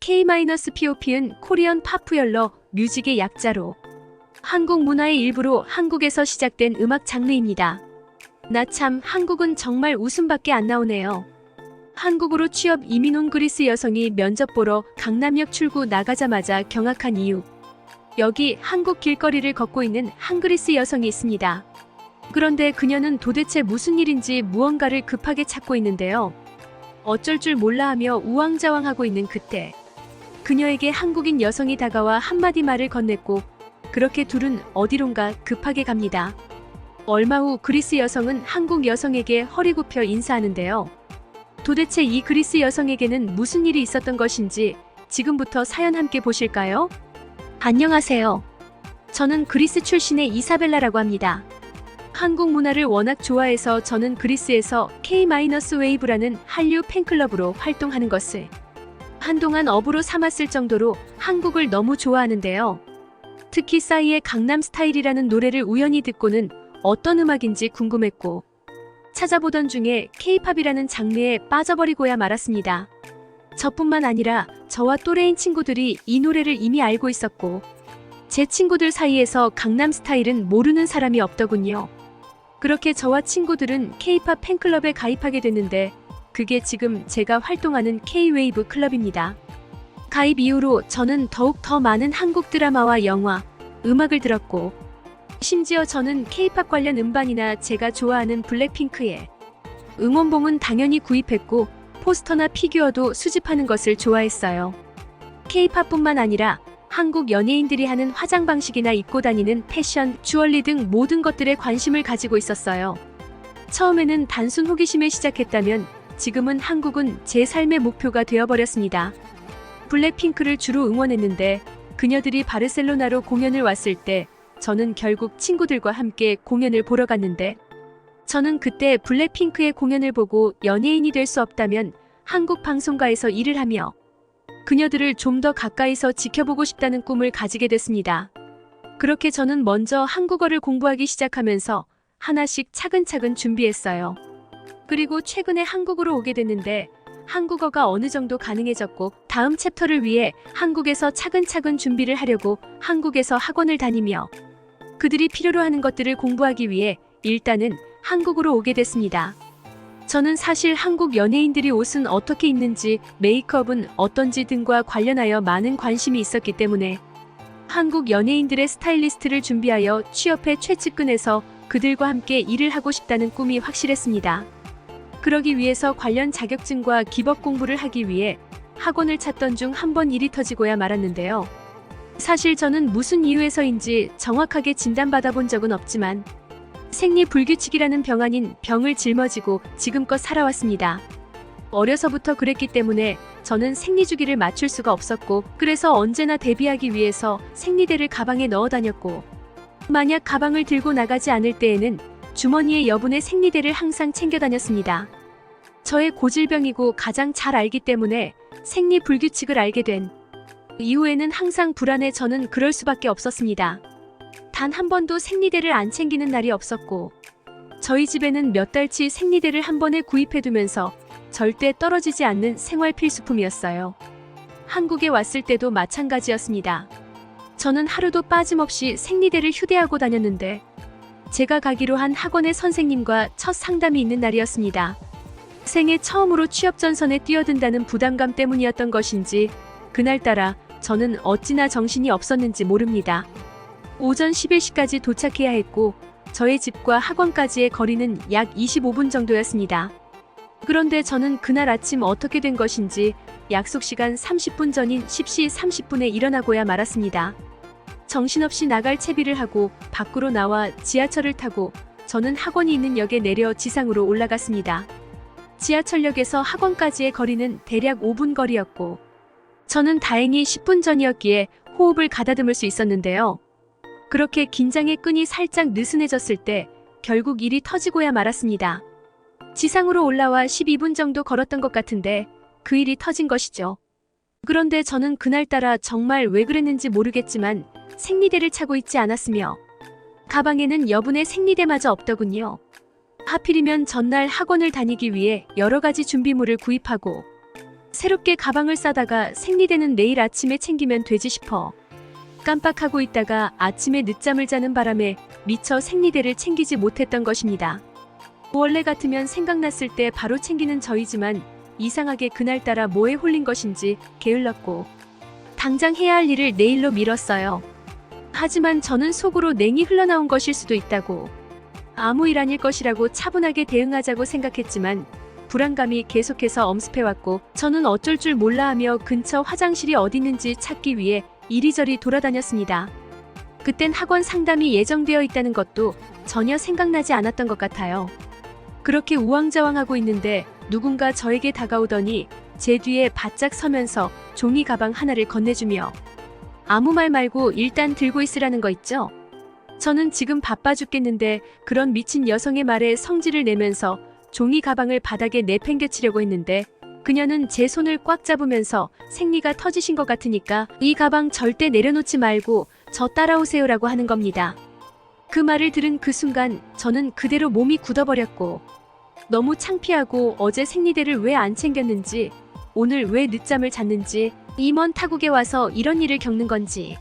K-POP은 코리안 파푸열러 뮤직의 약자로 한국 문화의 일부로 한국에서 시작된 음악 장르입니다. 나 참 한국은 정말 웃음밖에 안 나오네요. 한국으로 취업 이민 온 그리스 여성이 면접 보러 강남역 출구 나가자마자 경악한 이유. 여기 한국 길거리를 걷고 있는 한 그리스 여성이 있습니다. 그런데 그녀는 도대체 무슨 일인지 무언가를 급하게 찾고 있는데요. 어쩔 줄 몰라 하며 우왕좌왕하고 있는 그때 그녀에게 한국인 여성이 다가와 한마디 말을 건넸고 그렇게 둘은 어디론가 급하게 갑니다. 얼마 후 그리스 여성은 한국 여성에게 허리 굽혀 인사하는데요. 도대체 이 그리스 여성에게는 무슨 일이 있었던 것인지 지금부터 사연 함께 보실까요? 안녕하세요. 저는 그리스 출신의 이사벨라라고 합니다. 한국 문화를 워낙 좋아해서 저는 그리스에서 K-웨이브라는 한류 팬클럽으로 활동하는 것을 한동안 업으로 삼았을 정도로 한국을 너무 좋아하는데요. 특히 싸이의 강남스타일이라는 노래를 우연히 듣고는 어떤 음악인지 궁금했고 찾아보던 중에 K-팝이라는 장르에 빠져버리고야 말았습니다. 저뿐만 아니라 저와 또래인 친구들이 이 노래를 이미 알고 있었고 제 친구들 사이에서 강남스타일은 모르는 사람이 없더군요. 그렇게 저와 친구들은 K-팝 팬클럽에 가입하게 됐는데 그게 지금 제가 활동하는 K-웨이브 클럽입니다. 가입 이후로 저는 더욱 더 많은 한국 드라마와 영화, 음악을 들었고 심지어 저는 K-팝 관련 음반이나 제가 좋아하는 블랙핑크의 응원봉은 당연히 구입했고 포스터나 피규어도 수집하는 것을 좋아했어요. K-팝뿐만 아니라 한국 연예인들이 하는 화장 방식이나 입고 다니는 패션, 주얼리 등 모든 것들에 관심을 가지고 있었어요. 처음에는 단순 호기심에 시작했다면 지금은 한국은 제 삶의 목표가 되어버렸습니다. 블랙핑크를 주로 응원했는데 그녀들이 바르셀로나로 공연을 왔을 때 저는 결국 친구들과 함께 공연을 보러 갔는데 저는 그때 블랙핑크의 공연을 보고 연예인이 될 수 없다면 한국 방송가에서 일을 하며 그녀들을 좀 더 가까이서 지켜보고 싶다는 꿈을 가지게 됐습니다. 그렇게 저는 먼저 한국어를 공부하기 시작하면서 하나씩 차근차근 준비했어요. 그리고 최근에 한국으로 오게 됐는데 한국어가 어느 정도 가능해졌고 다음 챕터를 위해 한국에서 차근차근 준비를 하려고 한국에서 학원을 다니며 그들이 필요로 하는 것들을 공부하기 위해 일단은 한국으로 오게 됐습니다. 저는 사실 한국 연예인들이 옷은 어떻게 입는지, 메이크업은 어떤지 등과 관련하여 많은 관심이 있었기 때문에 한국 연예인들의 스타일리스트를 준비하여 취업해 최측근에서 그들과 함께 일을 하고 싶다는 꿈이 확실했습니다. 그러기 위해서 관련 자격증과 기법 공부를 하기 위해 학원을 찾던 중 한 번 일이 터지고야 말았는데요. 사실 저는 무슨 이유에서인지 정확하게 진단받아 본 적은 없지만 생리불규칙이라는 병 아닌 병을 짊어지고 지금껏 살아왔습니다. 어려서부터 그랬기 때문에 저는 생리주기를 맞출 수가 없었고 그래서 언제나 대비하기 위해서 생리대를 가방에 넣어 다녔고 만약 가방을 들고 나가지 않을 때에는 주머니에 여분의 생리대를 항상 챙겨 다녔습니다. 저의 고질병이고 가장 잘 알기 때문에 생리불규칙을 알게 된 이후에는 항상 불안해 저는 그럴 수밖에 없었습니다. 단 한 번도 생리대를 안 챙기는 날이 없었고 저희 집에는 몇 달치 생리대를 한 번에 구입해두면서 절대 떨어지지 않는 생활 필수품이었어요. 한국에 왔을 때도 마찬가지였습니다. 저는 하루도 빠짐없이 생리대를 휴대하고 다녔는데 제가 가기로 한 학원의 선생님과 첫 상담이 있는 날이었습니다. 생애 처음으로 취업 전선에 뛰어든다는 부담감 때문이었던 것인지 그날따라 저는 어찌나 정신이 없었는지 모릅니다. 오전 11시까지 도착해야 했고 저의 집과 학원까지의 거리는 약 25분 정도였습니다. 그런데 저는 그날 아침 어떻게 된 것인지 약속 시간 30분 전인 10시 30분에 일어나고야 말았습니다. 정신없이 나갈 채비를 하고 밖으로 나와 지하철을 타고 저는 학원이 있는 역에 내려 지상으로 올라갔습니다. 지하철역에서 학원까지의 거리는 대략 5분 거리였고 저는 다행히 10분 전이었기에 호흡을 가다듬을 수 있었는데요. 그렇게 긴장의 끈이 살짝 느슨해졌을 때 결국 일이 터지고야 말았습니다. 지상으로 올라와 12분 정도 걸었던 것 같은데 그 일이 터진 것이죠. 그런데 저는 그날따라 정말 왜 그랬는지 모르겠지만 생리대를 차고 있지 않았으며 가방에는 여분의 생리대마저 없더군요. 하필이면 전날 학원을 다니기 위해 여러 가지 준비물을 구입하고 새롭게 가방을 싸다가 생리대는 내일 아침에 챙기면 되지 싶어 깜빡하고 있다가 아침에 늦잠을 자는 바람에 미처 생리대를 챙기지 못했던 것입니다. 원래 같으면 생각났을 때 바로 챙기는 저이지만 이상하게 그날따라 뭐에 홀린 것인지 게을렀고 당장 해야 할 일을 내일로 미뤘어요. 하지만 저는 속으로 냉이 흘러나온 것일 수도 있다고, 아무 일 아닐 것이라고 차분하게 대응하자고 생각했지만 불안감이 계속해서 엄습해왔고 저는 어쩔 줄 몰라 하며 근처 화장실이 어디 있는지 찾기 위해 이리저리 돌아다녔습니다. 그땐 학원 상담이 예정되어 있다는 것도 전혀 생각나지 않았던 것 같아요. 그렇게 우왕좌왕하고 있는데 누군가 저에게 다가오더니 제 뒤에 바짝 서면서 종이 가방 하나를 건네주며 아무 말 말고 일단 들고 있으라는 거 있죠? 저는 지금 바빠 죽겠는데 그런 미친 여성의 말에 성질을 내면서 종이 가방을 바닥에 내팽개치려고 했는데 그녀는 제 손을 꽉 잡으면서 생리가 터지신 것 같으니까 이 가방 절대 내려놓지 말고 저 따라오세요라고 하는 겁니다. 그 말을 들은 그 순간 저는 그대로 몸이 굳어버렸고 너무 창피하고 어제 생리대를 왜 안 챙겼는지, 오늘 왜 늦잠을 잤는지, 이 먼 타국에 와서 이런 일을 겪는 건지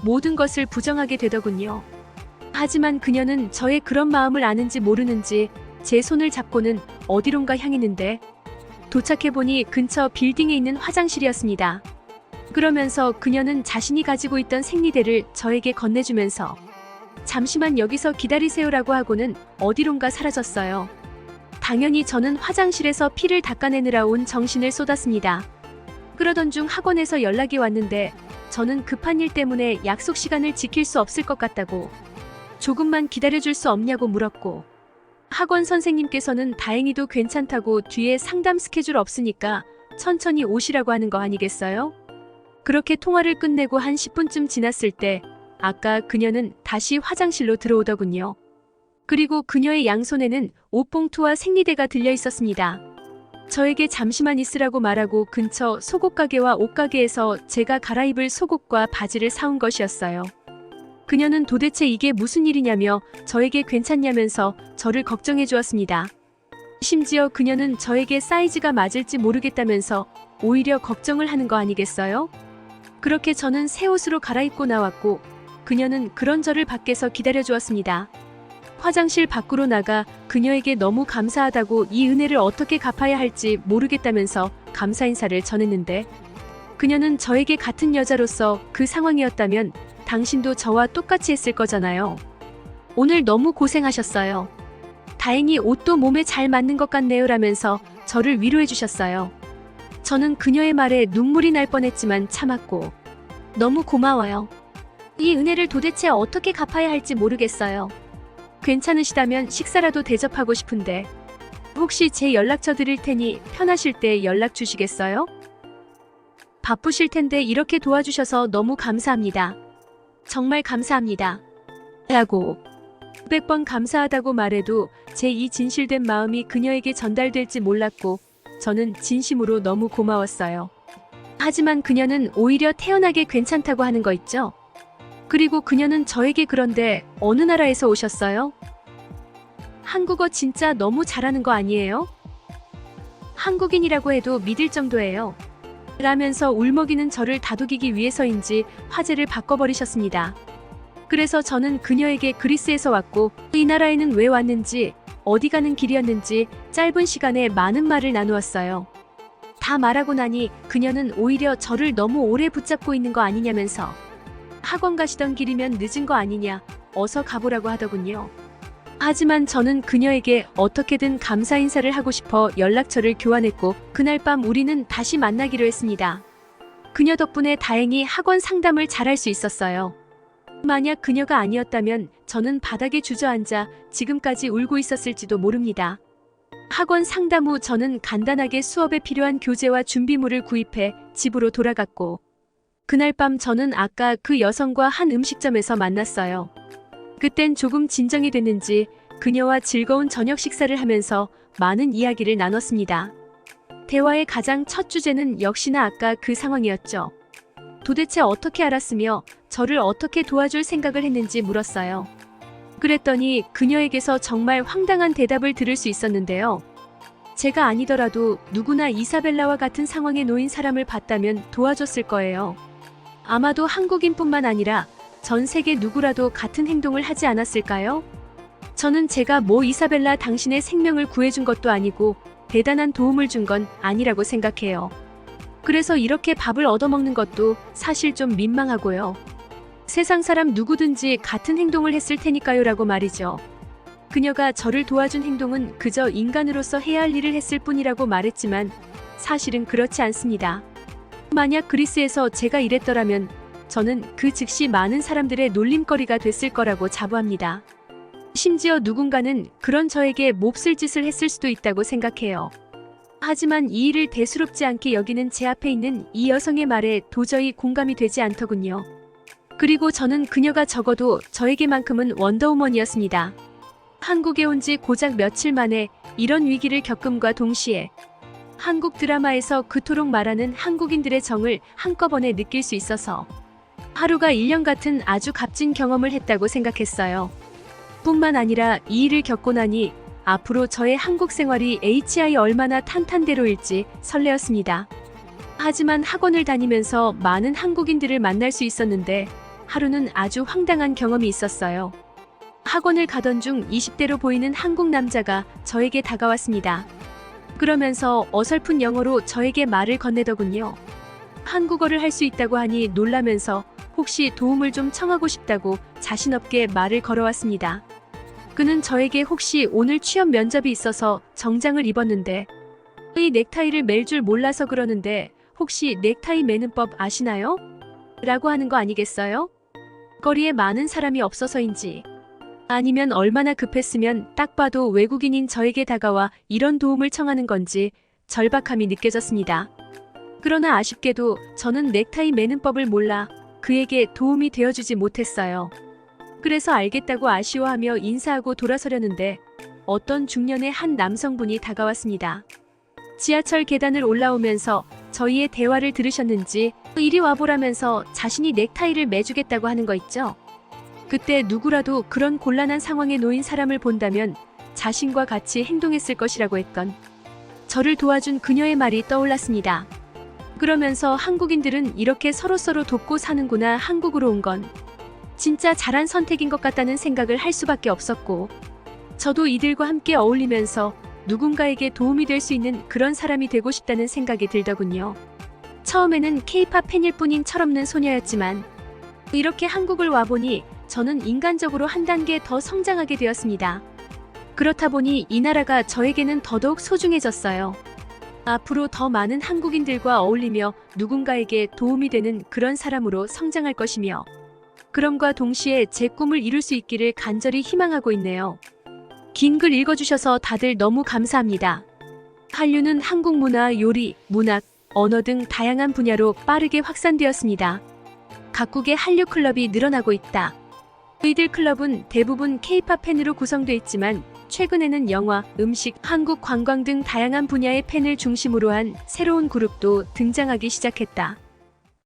모든 것을 부정하게 되더군요. 하지만 그녀는 저의 그런 마음을 아는지 모르는지 제 손을 잡고는 어디론가 향했는데 도착해보니 근처 빌딩에 있는 화장실이었습니다. 그러면서 그녀는 자신이 가지고 있던 생리대를 저에게 건네주면서 잠시만 여기서 기다리세요라고 하고는 어디론가 사라졌어요. 당연히 저는 화장실에서 피를 닦아내느라 온 정신을 쏟았습니다. 그러던 중 학원에서 연락이 왔는데 저는 급한 일 때문에 약속 시간을 지킬 수 없을 것 같다고 조금만 기다려줄 수 없냐고 물었고 학원 선생님께서는 다행히도 괜찮다고 뒤에 상담 스케줄 없으니까 천천히 오시라고 하는 거 아니겠어요? 그렇게 통화를 끝내고 한 10분쯤 지났을 때 아까 그녀는 다시 화장실로 들어오더군요. 그리고 그녀의 양손에는 옷봉투와 생리대가 들려 있었습니다. 저에게 잠시만 있으라고 말하고 근처 속옷가게와 옷가게에서 제가 갈아입을 속옷과 바지를 사온 것이었어요. 그녀는 도대체 이게 무슨 일이냐며 저에게 괜찮냐면서 저를 걱정해 주었습니다. 심지어 그녀는 저에게 사이즈가 맞을지 모르겠다면서 오히려 걱정을 하는 거 아니겠어요? 그렇게 저는 새 옷으로 갈아입고 나왔고 그녀는 그런 저를 밖에서 기다려 주었습니다. 화장실 밖으로 나가 그녀에게 너무 감사하다고 이 은혜를 어떻게 갚아야 할지 모르겠다면서 감사 인사를 전했는데 그녀는 저에게 같은 여자로서 그 상황이었다면 당신도 저와 똑같이 했을 거잖아요. 오늘 너무 고생하셨어요. 다행히 옷도 몸에 잘 맞는 것 같네요 라면서 저를 위로해 주셨어요. 저는 그녀의 말에 눈물이 날 뻔했지만 참았고 너무 고마워요. 이 은혜를 도대체 어떻게 갚아야 할지 모르겠어요. 괜찮으시다면 식사라도 대접하고 싶은데 혹시 제 연락처 드릴 테니 편하실 때 연락 주시겠어요? 바쁘실 텐데 이렇게 도와주셔서 너무 감사합니다. 정말 감사합니다. 라고 900번 감사하다고 말해도 제 이 진실된 마음이 그녀에게 전달될지 몰랐고 저는 진심으로 너무 고마웠어요. 하지만 그녀는 오히려 태연하게 괜찮다고 하는 거 있죠? 그리고 그녀는 저에게 그런데 어느 나라에서 오셨어요? 한국어 진짜 너무 잘하는 거 아니에요? 한국인이라고 해도 믿을 정도예요. 라면서 울먹이는 저를 다독이기 위해서인지 화제를 바꿔버리셨습니다. 그래서 저는 그녀에게 그리스에서 왔고 이 나라에는 왜 왔는지 어디 가는 길이었는지 짧은 시간에 많은 말을 나누었어요. 다 말하고 나니 그녀는 오히려 저를 너무 오래 붙잡고 있는 거 아니냐면서 학원 가시던 길이면 늦은 거 아니냐, 어서 가보라고 하더군요. 하지만 저는 그녀에게 어떻게든 감사 인사를 하고 싶어 연락처를 교환했고 그날 밤 우리는 다시 만나기로 했습니다. 그녀 덕분에 다행히 학원 상담을 잘할 수 있었어요. 만약 그녀가 아니었다면 저는 바닥에 주저앉아 지금까지 울고 있었을지도 모릅니다. 학원 상담 후 저는 간단하게 수업에 필요한 교재와 준비물을 구입해 집으로 돌아갔고 그날 밤 저는 아까 그 여성과 한 음식점에서 만났어요. 그땐 조금 진정이 됐는지 그녀와 즐거운 저녁 식사를 하면서 많은 이야기를 나눴습니다. 대화의 가장 첫 주제는 역시나 아까 그 상황이었죠. 도대체 어떻게 알았으며 저를 어떻게 도와줄 생각을 했는지 물었어요. 그랬더니 그녀에게서 정말 황당한 대답을 들을 수 있었는데요. 제가 아니더라도 누구나 이사벨라와 같은 상황에 놓인 사람을 봤다면 도와줬을 거예요. 아마도 한국인뿐만 아니라 전 세계 누구라도 같은 행동을 하지 않았을까요? 저는 제가 이사벨라 당신의 생명을 구해준 것도 아니고 대단한 도움을 준 건 아니라고 생각해요. 그래서 이렇게 밥을 얻어먹는 것도 사실 좀 민망하고요. 세상 사람 누구든지 같은 행동을 했을 테니까요 라고 말이죠. 그녀가 저를 도와준 행동은 그저 인간으로서 해야 할 일을 했을 뿐이라고 말했지만 사실은 그렇지 않습니다. 만약 그리스에서 제가 이랬더라면 저는 그 즉시 많은 사람들의 놀림거리가 됐을 거라고 자부합니다. 심지어 누군가는 그런 저에게 몹쓸 짓을 했을 수도 있다고 생각해요. 하지만 이 일을 대수롭지 않게 여기는 제 앞에 있는 이 여성의 말에 도저히 공감이 되지 않더군요. 그리고 저는 그녀가 적어도 저에게만큼은 원더우먼이었습니다. 한국에 온 지 고작 며칠 만에 이런 위기를 겪음과 동시에 한국 드라마에서 그토록 말하는 한국인들의 정을 한꺼번에 느낄 수 있어서 하루가 1년 같은 아주 값진 경험을 했다고 생각했어요. 뿐만 아니라 이 일을 겪고 나니 앞으로 저의 한국 생활이 얼마나 탄탄대로일지 설레었습니다. 하지만 학원을 다니면서 많은 한국인들을 만날 수 있었는데 하루는 아주 황당한 경험이 있었어요. 학원을 가던 중 20대로 보이는 한국 남자가 저에게 다가왔습니다. 그러면서 어설픈 영어로 저에게 말을 건네더군요. 한국어를 할 수 있다고 하니 놀라면서 혹시 도움을 좀 청하고 싶다고 자신 없게 말을 걸어왔습니다. 그는 저에게 혹시 오늘 취업 면접이 있어서 정장을 입었는데 이 넥타이를 멜 줄 몰라서 그러는데 혹시 넥타이 매는 법 아시나요? 라고 하는 거 아니겠어요? 거리에 많은 사람이 없어서인지 아니면 얼마나 급했으면 딱 봐도 외국인인 저에게 다가와 이런 도움을 청하는 건지 절박함이 느껴졌습니다. 그러나 아쉽게도 저는 넥타이 매는 법을 몰라 그에게 도움이 되어주지 못했어요. 그래서 알겠다고 아쉬워하며 인사하고 돌아서려는데 어떤 중년의 한 남성분이 다가왔습니다. 지하철 계단을 올라오면서 저희의 대화를 들으셨는지 이리 와보라면서 자신이 넥타이를 매주겠다고 하는 거 있죠? 그때 누구라도 그런 곤란한 상황에 놓인 사람을 본다면 자신과 같이 행동했을 것이라고 했던 저를 도와준 그녀의 말이 떠올랐습니다. 그러면서 한국인들은 이렇게 서로서로 돕고 사는구나. 한국으로 온 건 진짜 잘한 선택인 것 같다는 생각을 할 수밖에 없었고 저도 이들과 함께 어울리면서 누군가에게 도움이 될 수 있는 그런 사람이 되고 싶다는 생각이 들더군요. 처음에는 K-팝 팬일 뿐인 철없는 소녀였지만 이렇게 한국을 와보니 저는 인간적으로 한 단계 더 성장하게 되었습니다. 그렇다 보니 이 나라가 저에게는 더더욱 소중해졌어요. 앞으로 더 많은 한국인들과 어울리며 누군가에게 도움이 되는 그런 사람으로 성장할 것이며 그럼과 동시에 제 꿈을 이룰 수 있기를 간절히 희망하고 있네요. 긴 글 읽어주셔서 다들 너무 감사합니다. 한류는 한국 문화, 요리, 문학, 언어 등 다양한 분야로 빠르게 확산되었습니다. 각국의 한류 클럽이 늘어나고 있다. 이들 클럽은 대부분 K-팝 팬으로 구성되어 있지만 최근에는 영화, 음식, 한국 관광 등 다양한 분야의 팬을 중심으로 한 새로운 그룹도 등장하기 시작했다.